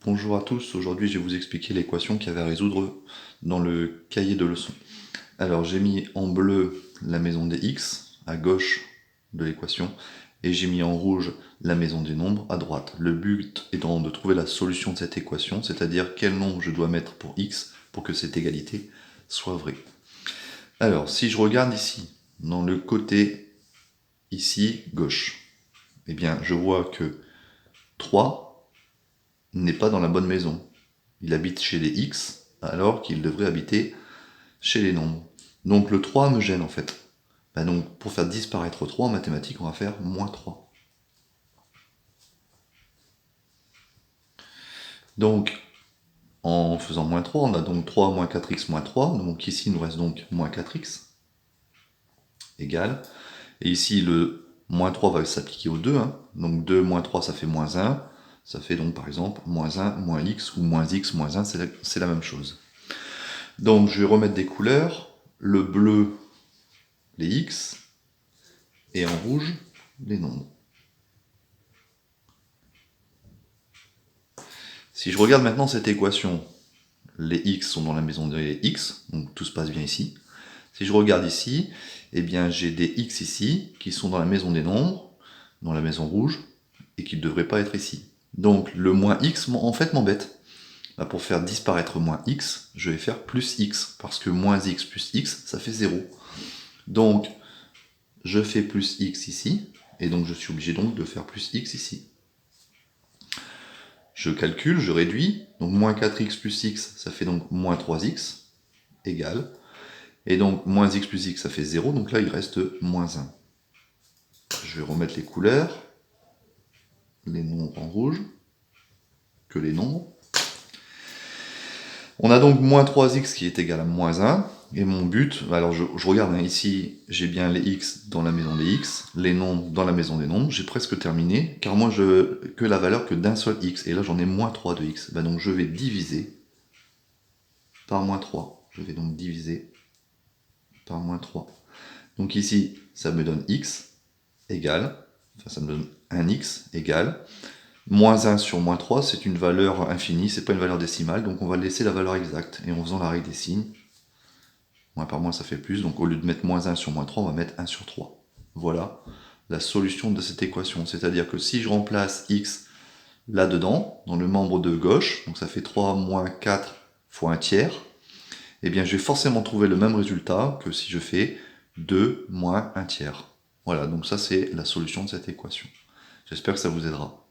Bonjour à tous, aujourd'hui je vais vous expliquer l'équation qu'il y avait à résoudre dans le cahier de leçons. Alors j'ai mis en bleu la maison des x à gauche de l'équation et j'ai mis en rouge la maison des nombres à droite. Le but étant de trouver la solution de cette équation, c'est-à-dire quel nombre je dois mettre pour x pour que cette égalité soit vraie. Alors si je regarde ici, dans le côté ici gauche, eh bien je vois que 3 n'est pas dans la bonne maison. Il habite chez les x, alors qu'il devrait habiter chez les nombres. Donc le 3 me gêne en fait. Donc pour faire disparaître 3 en mathématiques, on va faire moins 3. Donc en faisant moins 3, on a donc 3 moins 4x moins 3. Donc ici il nous reste donc moins 4x égal. Et ici le moins 3 va s'appliquer aux deux. Donc 2 moins 3 ça fait moins 1. Ça fait donc par exemple moins 1 moins x ou moins x moins 1, c'est la même chose. Donc je vais remettre des couleurs. Le bleu, les x, et en rouge, les nombres. Si je regarde maintenant cette équation, les x sont dans la maison des x, donc tout se passe bien ici. Si je regarde ici, eh bien j'ai des x ici qui sont dans la maison des nombres, dans la maison rouge, et qui ne devraient pas être ici. Donc le moins x en fait m'embête. Pour faire disparaître moins x, je vais faire plus x, parce que moins x plus x, ça fait 0. Donc je fais plus x ici, et donc je suis obligé donc de faire plus x ici. Je calcule, je réduis, donc moins 4x plus x, ça fait donc moins 3x, égal. Et donc moins x plus x, ça fait 0, donc là il reste moins 1. Je vais remettre les couleurs, les nombres en rouge, que les nombres. On a donc moins 3x qui est égal à moins 1, et mon but, alors je regarde ici, j'ai bien les x dans la maison des x, les nombres dans la maison des nombres, j'ai presque terminé, car moi je veux que la valeur que d'un seul x, et là j'en ai moins 3 de x, donc je vais diviser par moins 3, je vais donc diviser par moins 3. Donc ici, ça me donne x égale, enfin ça me donne un x égale, moins 1 sur moins 3, c'est une valeur infinie, c'est pas une valeur décimale, donc on va laisser la valeur exacte. Et en faisant la règle des signes, moins par moins ça fait plus, donc au lieu de mettre moins 1 sur moins 3, on va mettre 1 sur 3. Voilà la solution de cette équation, c'est-à-dire que si je remplace x là-dedans, dans le membre de gauche, donc ça fait 3 moins 4 fois 1 tiers, eh bien je vais forcément trouver le même résultat que si je fais 2 moins 1 tiers. Voilà, donc ça c'est la solution de cette équation. J'espère que ça vous aidera.